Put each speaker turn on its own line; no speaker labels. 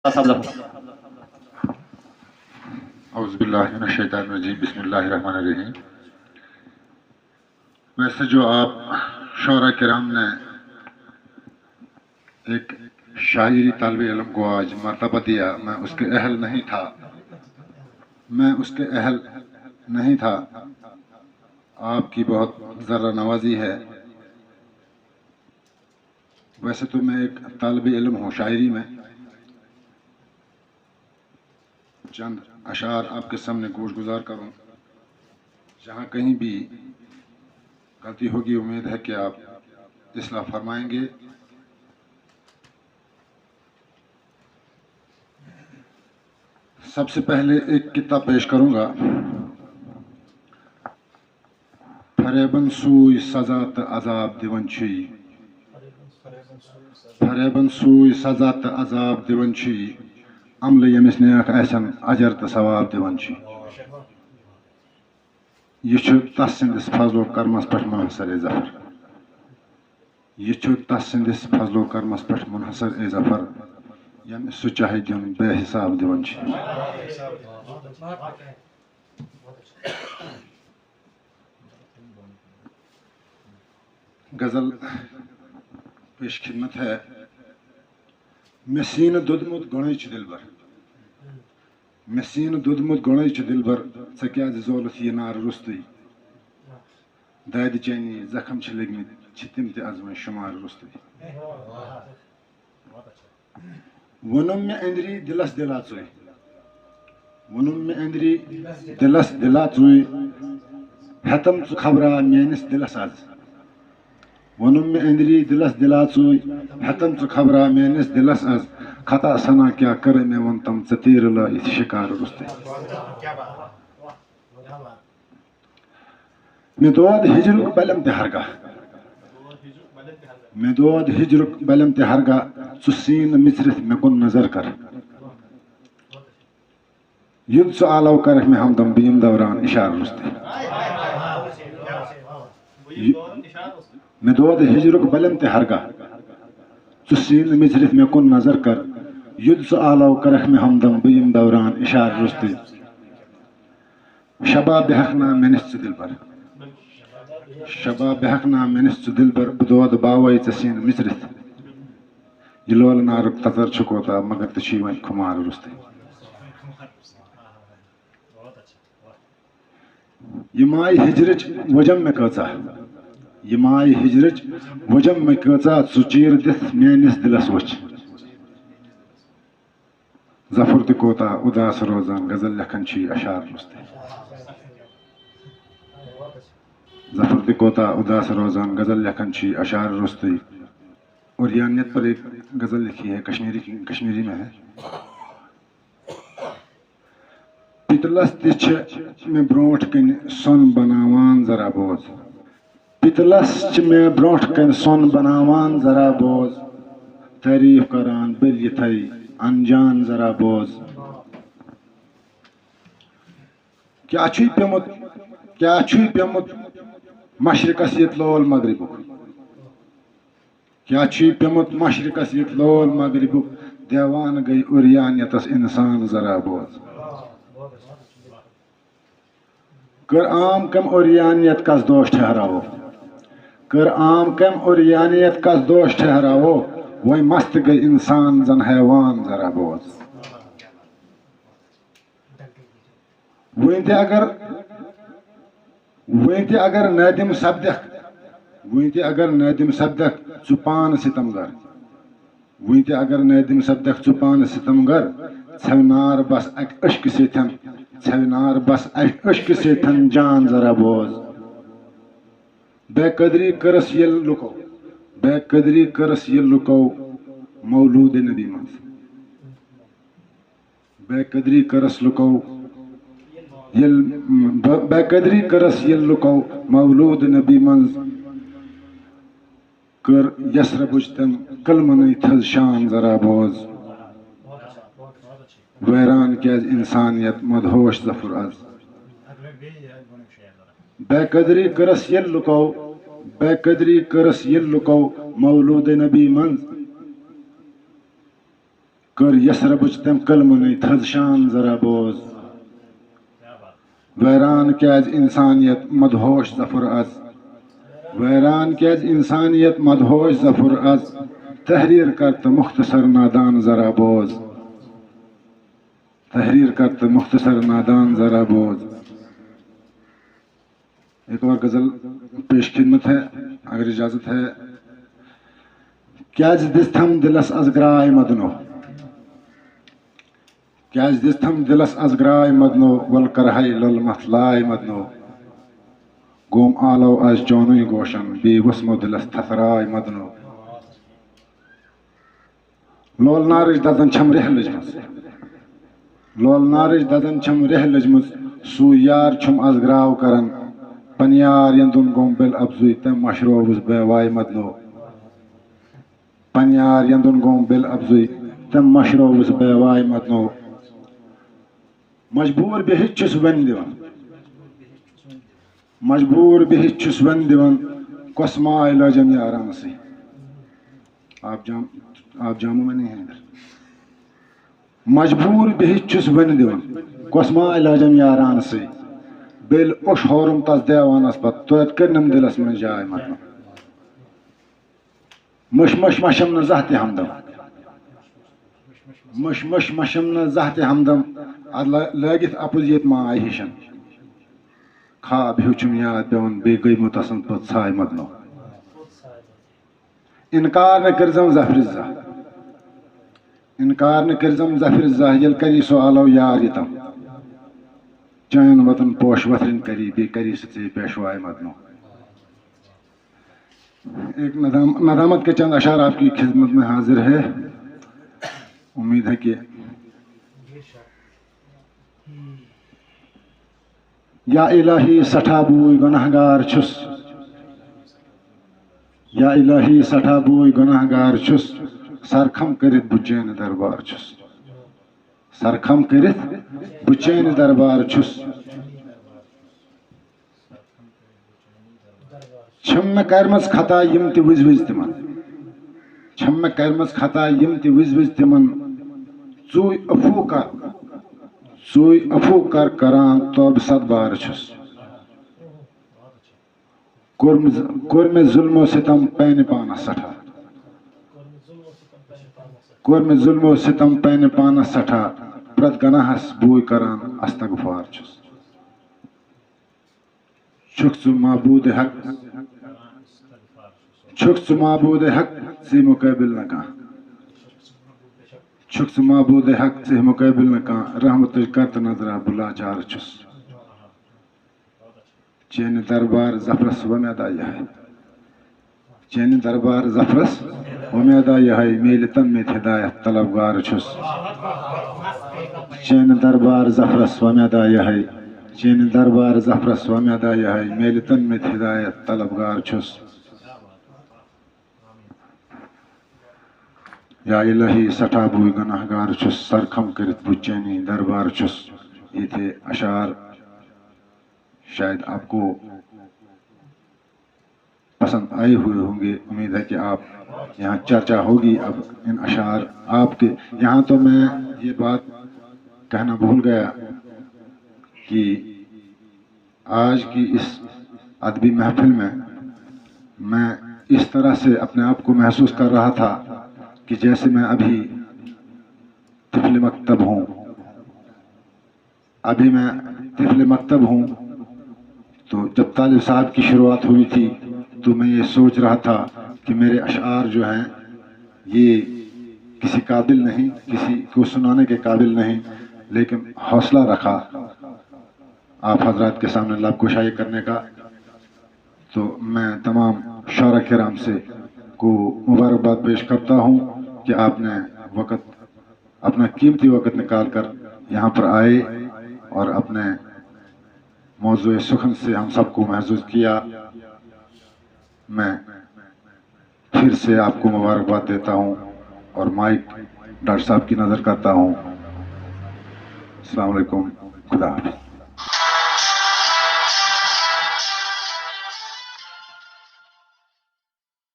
اعوذ باللہ من الشیطان الرجیم بسم اللہ الرحمن الرحیم۔ ویسے جو آپ شعراء کرام نے ایک شاعری طالب علم کو آج مرتبہ دیا، میں اس کے اہل نہیں تھا، آپ کی بہت ذرہ نوازی ہے۔ ویسے تو میں ایک طالب علم ہوں شاعری میں، چند اشعار آپ کے سامنے گوش گزار کروں، جہاں کہیں بھی غلطی ہوگی امید ہے کہ آپ اصلاح فرمائیں گے۔ سب سے پہلے ایک کتاب پیش کروں گا، فریبن سوئی سزا تو عذاب دیون چھی، فریبن سوئی سزا تو عذاب دیون چھی، عملہ یمس نیک آسن اجر تو ثواب دیون چھی۔ یہ چھُ تس سندس فضل و کرمس پٮ۪ٹھ منحصر اے ظفر، یہ چھُ تس سندس فضل و کرمس پٮ۪ٹھ منحصر اے ظفر، یمس سُہ چاہے دیون بے حساب دیون چھی۔ غزل پیش خدمت ہے۔ مےٚ سیٖنہٕ دوٚدمُت گۄڈَے چھُ دِلبر، مےٚ سیٖنہٕ دوٚدمُت گۄڈَے چھُ دِلبر، ژےٚ کیٛازِ زولُتھ یہِ نارٕ روٚستُے؟ دادِ چانی زخم چھِ لٔگمٕتۍ، چھِ تِم تہِ آز وۄنۍ شُمار روٚستُے۔ ووٚنُم مےٚ أنٛدری دِلس دِلا ژٕے، ووٚنُم مےٚ أنٛدری دِلس دِلا ژٕے، ہٮ۪تم ژٕ خبرا میٲنِس دِلس آز۔ ووٚنُم مےٚ أنٛدری دِلس دِلا ژٕے، ہٮ۪تم ژٕ خبرا میٲنِس دِلس آز، خطا سنا کیٛاہ کٔرٕے مےٚ ووٚن تم ژٕ تیٖرٕ لٲیِتھ شِکارٕ روٚستُے۔ مےٚ دود ہِجرُک بلٮ۪م تہِ ہرگاہ، مےٚ دود ہِجرُک بلٮ۪م تہِ ہرگاہ، ژٕ سیٖنہٕ مِژرِتھ مےٚ کُن نظر کر، یُتھ ژٕ آلو کرکھ مےٚ ہمدم بہٕ یِمہٕ دوران اِشارٕ روٚستُے۔ مےٚ دود ہِجرُک بلٮ۪م تہِ ہرگاہ، ژٕ سیٖنہٕ مِژرِتھ مےٚ کُن نظر کر، یُتھ ژٕ آلو کرکھ مےٚ ہمدم بہٕ یِمہٕ دوران اِشارٕ روٚستُے۔ شباب بہٕ ہٮ۪کہٕ نا مےٚ نِس ژٕ دِلبر، شباب بہٕ ہٮ۪کہٕ نا مےٚ نِس ژٕ دِلبر، بہٕ دودٕ باوے ژےٚ سیٖنہٕ مِژرِتھ، یہِ لولہٕ نارُک تژر چھُ کوتاہ مگر ژٕ چھُے وۄنۍ خُمار روٚستُے۔ یہِ ماے ہِجرٕچ وجم مےٚ کۭژاہ، یہِ ماے ہِجرٕچ وجم مےٚ کۭژاہ، ژٕ چیٖرٕ دِتھ میٲنِس دِلس وٕچھ، ظفر تہِ کوتاہ اُداس روزان غزل لیکھان چھُے اشعار روٚستُے۔ ظفر تہِ کوتاہ اداس روزان غزل لیکھان چھُے اشعار روٚستُے۔ اور یانیت پر ایک غزل لکھی ہے، کشمیری میں ہے۔ پتلس تہِ چھِ مےٚ برونٛٹھ کنہِ سۄن بناوان ذرا بوز، پتلس چھِ مےٚ برونٛٹھ کنہِ سۄن بناوان ذرا بوز، تعریٖف کران بٔلۍ یِتھے انجان ذرا بوز۔ کیٛاہ چھُے پیوٚمُت، کیٛاہ چھُے پیوٚمُت مشرقس ییٚتہِ لول مغربُک، کیٛاہ چھُے پیوٚمُت مشرقس ییٚتہِ لول مغربُک، دیوانہٕ گٔے اُریانیتس انسان ذرا بوز۔ کٔر عام کم اُریانیت کس دوش ٹھہراوو، کٔر عام کم اُریانیت کس دوش ٹھہراوو، وۄنۍ مست گٔے انسان زن حیوان ذرا بوز۔ وۄنۍ تہِ اگر نٲدِم سپدکھ، وۄنۍ تہِ اگر نٲدِم سپدکھ ژٕ پانہٕ ستمگر، وۄنۍ تہِ اگر نٲدِم سپدکھ ژٕ پانہٕ ستمگر، ژھٮ۪و نار بس اکہِ اشکہٕ سۭتٮ۪ن، ژھٮ۪و نار بس اکہِ اشکہٕ سۭتٮ۪ن جان ذرا بوز۔ بے قدری کٔرٕس ییٚلہِ لُکو، بے قدری کٔرٕس ییٚلہِ لُکو مولوٗدِ نبی منٛز، بے قدری کٔرٕس لُکو بے قدری کٔرٕس ییٚلہِ لُکو مولوٗدِ نبی منٛز، کٔر یثربٕچ تٔمۍ کلمہٕ تھٔز شان ذرا بوز۔ ویران کیٛازِ انسانیت مدہوش ظفر آز، بے قدری کٔرٕس ییٚلہِ لُکو، بے قدری کٔرٕس ییٚلہِ لُکو مولوٗدِ نبی منٛز، کر یسربٕچ تٔمۍ کلمہٕ تھٔز شان ذرا بوز ویران کیٛازِ اِنسانیت مدہوش ظفر از ویران کیٛازِ اِنسانیت مدہوش ظفر از تحریر کر تہٕ مختصر نادان ذرا بوز تحریر کر تہٕ مختصر نادان ذرا بوز. ایک اور غزل پیش خدمت ہے اگر اجازت ہے. کیٛازِ دِژتھم دِلس ازگراے مدنو کیٛازِ دِژتھم دِلس ازگراے مدنو ول کرہے لل مثلاے مدنو گوم آلو از چونُے گوشن بیٚیہِ وسمو دِلس تھتھراے مدنو لول نارٕچ دزن چھم ریٚہہ لٔجمٕژ لول نارٕچ دزن چھم ریٚہہ لٔجمٕژ سُے یار چھُم ازگراو کران پن یار یندُن گوم بِل افضُے تٔمۍ مشرووُس بیواے مدنو پن یار یندُن گوم بِل افضُے تٔمۍ مشرووُس بیواے مدنو مجبوٗر بِہِتھ چھُس وۄنۍ دِوان مجبوٗر بِہِتھ چھُس وۄنۍ دِوان کۄس ماے لٲجم یارانسٕے آپ جاموں میں نہیں ہے ادھر مجبوٗر بِہِتھ چھُس وۄنۍ دِوان کۄس ماے لٲجم یارانسٕے بیٚیہِ اوٚش ہورُم تس دیوانس پتہٕ توتہِ کٔرنم دِلس منٛز جاے مطلب مٔش مٔش مشم نہٕ زانٛہہ تہِ ہمدم مٔش مٔش مشم نہٕ زانٛہہ تہِ ہمدم ادٕ لٲگِتھ اپُز ییٚتہِ ماے ہِشن خواب ہیوٗ چھُم یاد پیوان بیٚیہِ گٔے مُتسن پوٚت ژھاے مدنو انکار نہٕ کٔرزم ظفرِ زانٛہہ انکار نہٕ کٔرزم ظفرِ زانٛہہ ییٚلہِ کری سُہ آلو یار یتم چٲنۍ وطن پوش وتھرِنۍ کری بیٚیہِ کری سُہ ژےٚ پیشواے مدنو. ایک ندامت کے چند اشعار آپ کی خدمت میں حاضر ہے. امید ہے کہ یا الہی سٹھا بوے گناہ گار چھُس یا الہی سٹھا بوے گناہ گار چھُس سرخم کٔرِتھ بہٕ چٲنہِ دربار چھُس سرخم کٔرِتھ بہٕ چٲنہِ دربار چھُس چھم مےٚ کرمٕژ خطا یِم تہِ وِزِ وِزِ تِمن چھم مےٚ کرمٕژ خطا یِم تہِ وِزِ وِزِ تِمن ژُے عفوٗ کر کران توبہٕ صدبار چھُس کوٚر مےٚ ظُلمو ستم پانہِ پانس سٮ۪ٹھاہ کوٚر مےٚ ظُلمو ستم پانہِ پانس سٮ۪ٹھاہ پرٛٮ۪تھ گناہس بوے کران استغفار چھُس چھُکھ ژٕ معبوٗدِ حق چھُکھ ژٕ معبوٗدِ حق ژےٚ مُقٲبِل نہٕ کانٛہہ چھُکھ ژٕ معبوٗدِ حق ژےٚ مُقٲبِل نہٕ کانٛہہ رحمتٕچ کر تہٕ نظرا بہٕ لاچار چھُس چٲنہِ دربار ظفرس وۄمید یِہے چٲنہِ دربار ظفرس وۄمید یِہے میلہِ تن مےٚ تہِ ہدایت طلبگار چھُس چٲنہِ دربار ظفرس وۄمید یِہے چٲنہِ دربار ظفرس وۄمید یِہے میلہِ تن مےٚ تہِ ہدایت طلبگار چھُس. یا الہی سٹھا بوے گناہ گار چھُس سرخم کٔرِتھ بہٕ چٲنی دربار چھُس. یہ تھے اشعار شاید آپ کو پسند آئے ہوئے ہوں گے. امید ہے کہ آپ یہاں چرچا ہوگی اب ان اشعار آپ کے. یہاں تو میں یہ بات کہنا بھول گیا کہ آج کی اس ادبی محفل میں اس طرح سے اپنے آپ کو محسوس کر رہا تھا کہ جیسے میں ابھی طفل مکتب ہوں طفل مکتب ہوں. تو جب طالب صاحب کی شروعات ہوئی تھی تو میں یہ سوچ رہا تھا کہ میرے اشعار جو ہیں یہ کسی قابل نہیں، کسی کو سنانے کے قابل نہیں، لیکن حوصلہ رکھا آپ حضرات کے سامنے لب گشائی کرنے کا. تو میں تمام شعراء کرام سے کو مبارکباد پیش کرتا ہوں کہ آپ نے اپنا قیمتی وقت نکال کر یہاں پر آئے اور اپنے موضوع سخن سے ہم سب کو محظوظ کیا. میں پھر سے آپ کو مبارکباد دیتا ہوں اور مائک ڈاکٹر صاحب کی نظر کرتا ہوں. السلام علیکم، خدا حافظ.